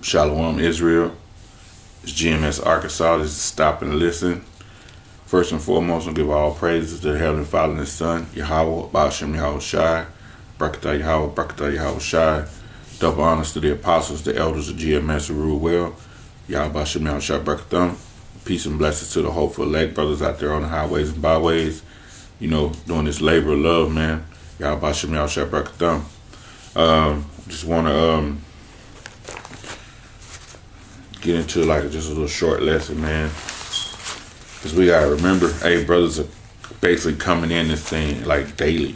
Shalom, Israel. It's GMS Arkansas. This is Stop and Listen. First and foremost, I'll give all praises to the Heavenly Father and His Son, Yahweh, Ba'ashem Yahweh Shai, Barakatah Yahweh, Barakatah Yahweh Shai. Double honors to the apostles, the elders of GMS who rule well. Yahweh, Ba'ashem Yahweh Shai, Barakatah. Peace and blessings to the hopeful elect brothers out there on the highways and byways, doing this labor of love, man. Yahweh, Ba'ashem Yahweh Shai, Barakatah. Just want to get into just a little short lesson, man, because we gotta remember, hey, brothers are basically coming in this thing like daily.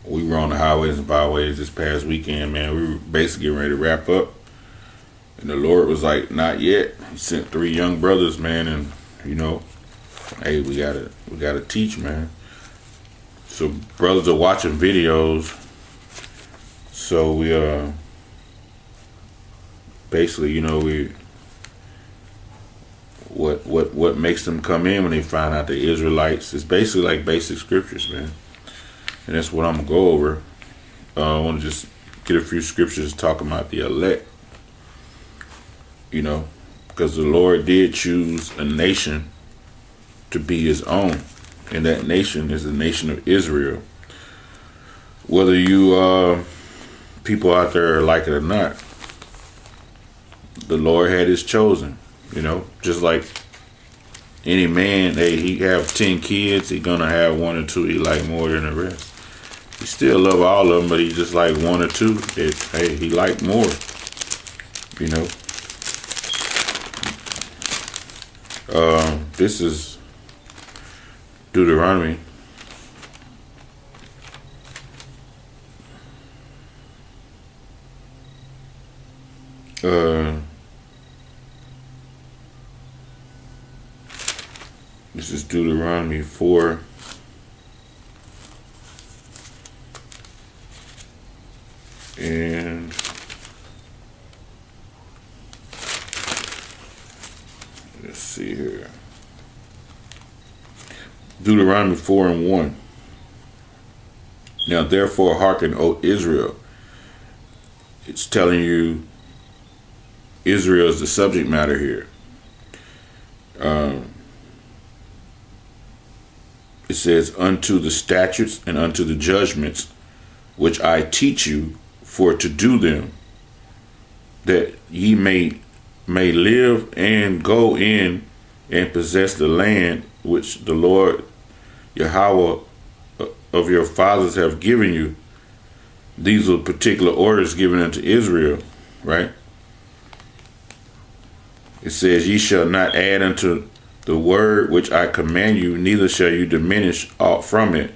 We were on the highways and byways this past weekend, man. We were basically getting ready to wrap up, and the Lord was like, not yet. He sent 3 young brothers, man, and hey, we gotta teach, man. So brothers are watching videos. So we basically, what makes them come in when they find out the Israelites is basically like basic scriptures, man. And that's what I'm gonna go over. I want to just get a few scriptures talking about the elect. Because the Lord did choose a nation to be His own, and that nation is the nation of Israel. Whether you people out there like it or not, the Lord had His chosen. Just like any man, he have 10 kids, he gonna have 1 or 2 he like more than the rest. He still love all of them, but he just like 1 or 2 that he like more. This is Deuteronomy. This is Deuteronomy 4. And let's see here. Deuteronomy 4 and 1. Now therefore hearken, O Israel. It's telling you Israel is the subject matter here. It says, unto the statutes and unto the judgments which I teach you for to do them, that ye may live and go in and possess the land which the Lord Yahweh of your fathers have given you. These are particular orders given unto Israel, right? It says, ye shall not add unto the word which I command you, neither shall you diminish aught from it,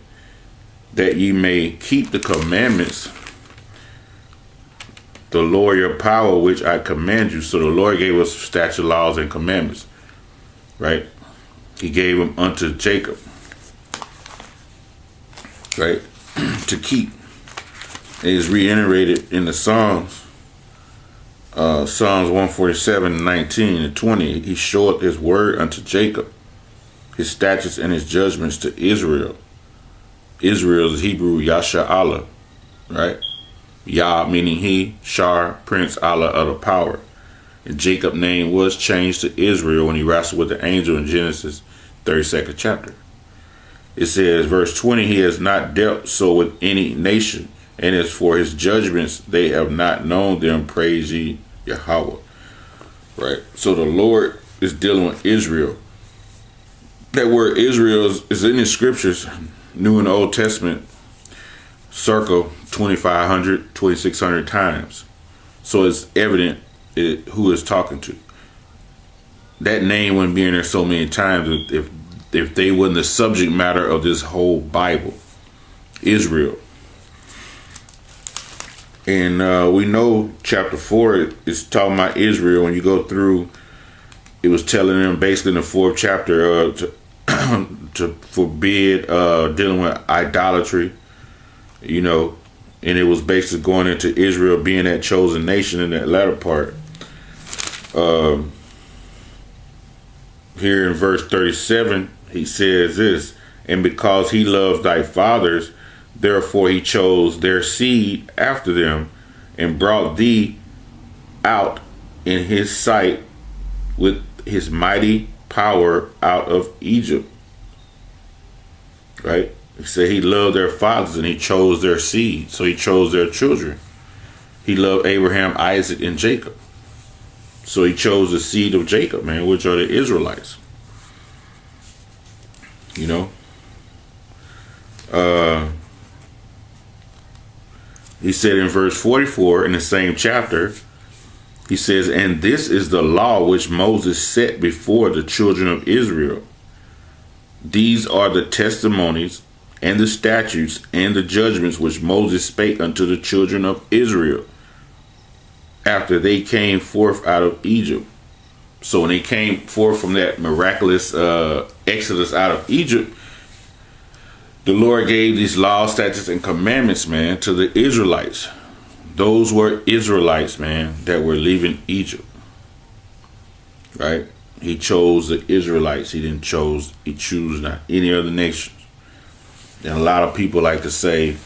that ye may keep the commandments, the Lord your power, which I command you. So the Lord gave us statutes, laws, and commandments, right? He gave them unto Jacob, right, to keep. It is reiterated in the Psalms. Psalms 147, 19 and 20. He showed His word unto Jacob, His statutes and His judgments to Israel. Israel is Hebrew Yasha Allah, right? Yah meaning He, Shar, Prince, Allah, other power. And Jacob's name was changed to Israel when he wrestled with the angel in Genesis 32nd chapter. It says, verse 20, He has not dealt so with any nation, and as for His judgments, they have not known them. Praise ye Yahweh. Right? So the Lord is dealing with Israel. That word Israel is in the scriptures, New and Old Testament, circa 2,500, 2,600 times. So it's evident who is talking to. That name wouldn't be in there so many times if they wasn't the subject matter of this whole Bible. Israel. And we know chapter 4 is talking about Israel. When you go through, it was telling them basically in the 4th chapter to forbid dealing with idolatry, and it was basically going into Israel being that chosen nation in that latter part. Here in verse 37, he says this, and because he loves thy fathers, Therefore he chose their seed after them, and brought thee out in his sight with his mighty power out of Egypt. Right? He said he loved their fathers and he chose their seed. So he chose their children. He loved Abraham, Isaac, and Jacob. So he chose the seed of Jacob, man, which are the Israelites. You know? He said in verse 44 in the same chapter, he says, and this is the law which Moses set before the children of Israel. These are the testimonies and the statutes and the judgments which Moses spake unto the children of Israel after they came forth out of Egypt. So when they came forth from that miraculous exodus out of Egypt, the Lord gave these laws, statutes, and commandments, man, to the Israelites. Those were Israelites, man, that were leaving Egypt. Right? He chose the Israelites. He choose not any other nations. And a lot of people like to say,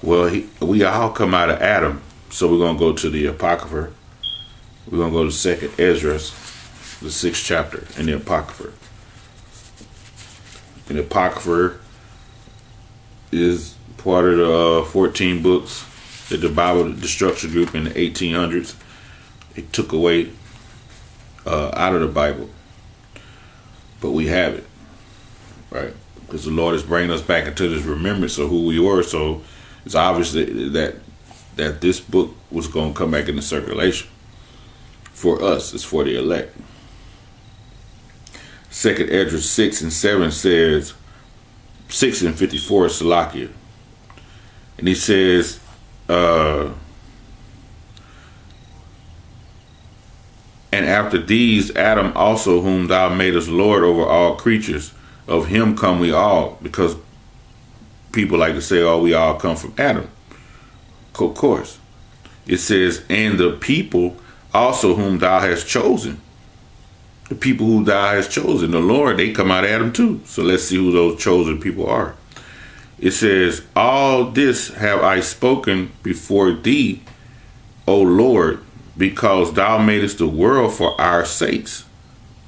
well, we all come out of Adam. So we're going to go to the Apocrypha. We're going to go to 2nd Ezra, the 6th chapter in the Apocrypha. And the Apocrypha is part of the 14 books that the Bible Destruction Group in the 1800s, it took away out of the Bible. But we have it, right? Because the Lord is bringing us back into this remembrance of who we were. So it's obvious that this book was going to come back into circulation. For us, it's for the elect. 2nd Ezra 6 and 7 says, 6 and 54 is Salakia. And he says, and after these, Adam also, whom thou madest Lord over all creatures, of him come we all. Because people like to say, oh, we all come from Adam. Of course. It says, and the people also whom thou hast chosen. The people who thou hast chosen, the Lord, they come out of Adam too. So let's see who those chosen people are. It says, all this have I spoken before thee, O Lord, because thou madest the world for our sakes.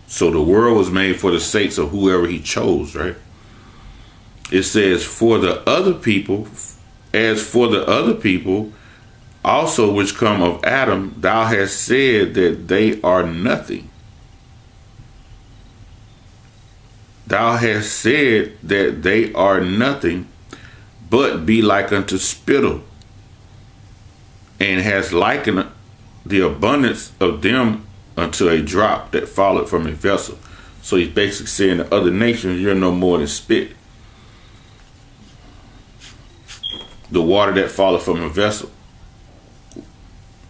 So the world was made for the sakes of whoever he chose, right? It says, for the other people, as for the other people also which come of Adam, thou hast said that they are nothing. Thou hast said that they are nothing, but be like unto spittle, and hast likened the abundance of them unto a drop that falleth from a vessel. So he's basically saying to other nations, you're no more than spit. The water that falleth from a vessel.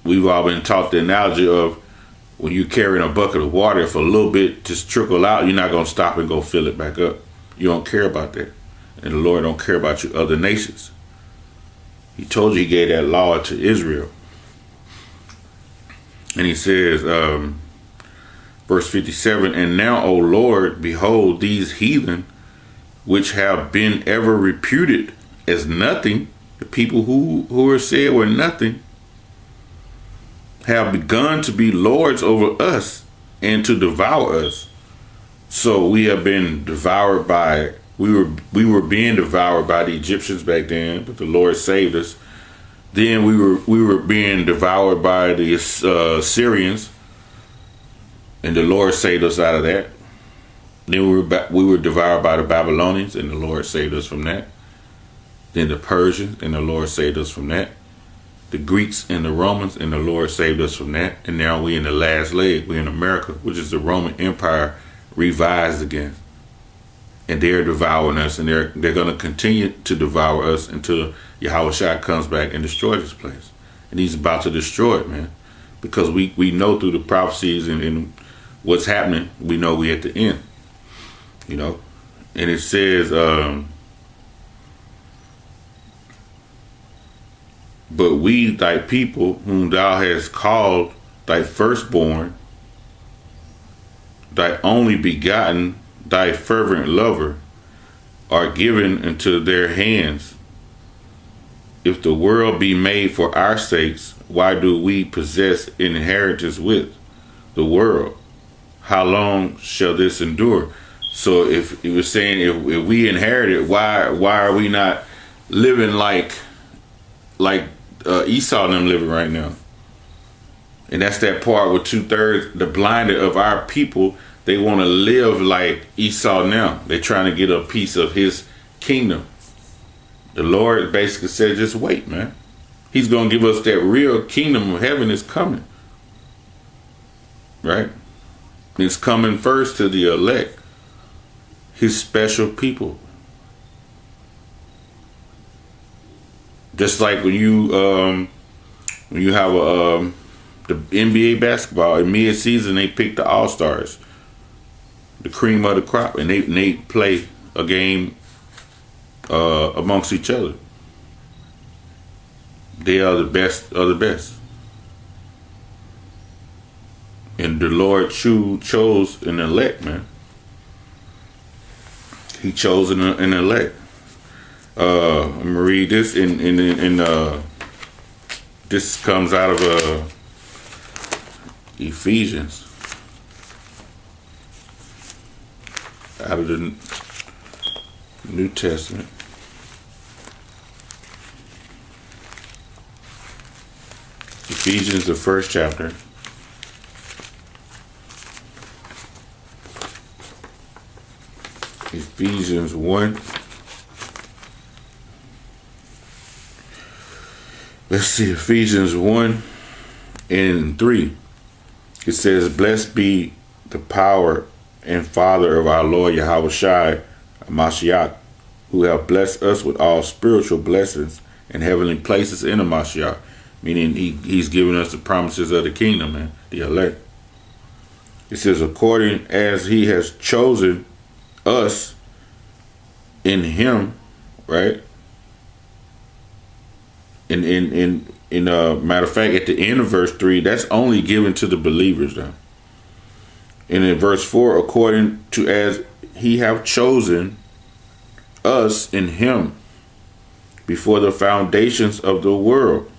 We've all been taught the analogy of when you're carrying a bucket of water, if a little bit just trickle out, you're not going to stop and go fill it back up. You don't care about that. And the Lord don't care about you other nations. He told you he gave that law to Israel. And he says, verse 57, and now, O Lord, behold these heathen, which have been ever reputed as nothing, the people who are said were nothing, have begun to be lords over us and to devour us. So we have been devoured by, we were being devoured by the Egyptians back then, but the Lord saved us. Then we were being devoured by the Syrians, and the Lord saved us out of that. Then we were devoured by the Babylonians, and the Lord saved us from that. Then the Persians, and the Lord saved us from that. The Greeks and the Romans, and the Lord saved us from that. And now we in the last leg. We're in America, which is the Roman Empire revised again. And they're devouring us, and they're going to continue to devour us until Yahushua comes back and destroys this place. And he's about to destroy it, man. Because we know through the prophecies and what's happening, we know we're at the end. You know? And it says, but we, thy people, whom thou hast called thy firstborn, thy only begotten, thy fervent lover, are given into their hands if the world be made for our sakes, why do we possess inheritance with the world? How long shall this endure? So if it was saying if we inherited, why are we not living like Esau and them living right now? And that's that part with 2/3, the blinded of our people. They want to live like Esau now. They're trying to get a piece of his kingdom. The Lord basically said, just wait, man. He's going to give us that real kingdom of heaven is coming. Right? It's coming first to the elect, his special people. Just like when you have the NBA basketball in mid-season, they pick the All-Stars, the cream of the crop, and they play a game amongst each other. They are the best of the best. And the Lord chose an elect, man. He chose an elect. I'm gonna read this in this comes out of Ephesians, out of the New Testament. Ephesians, the first chapter. Ephesians 1. Let's see, Ephesians 1 and 3. It says, blessed be the power and Father of our Lord Yahushua Mashiach, who have blessed us with all spiritual blessings in heavenly places in the Mashiach. Meaning he's given us the promises of the kingdom, man, the elect. It says, according as he has chosen us in him, right? In matter of fact, at the end of verse 3, that's only given to the believers, though. And in verse 4, according to as he have chosen us in him before the foundations of the world.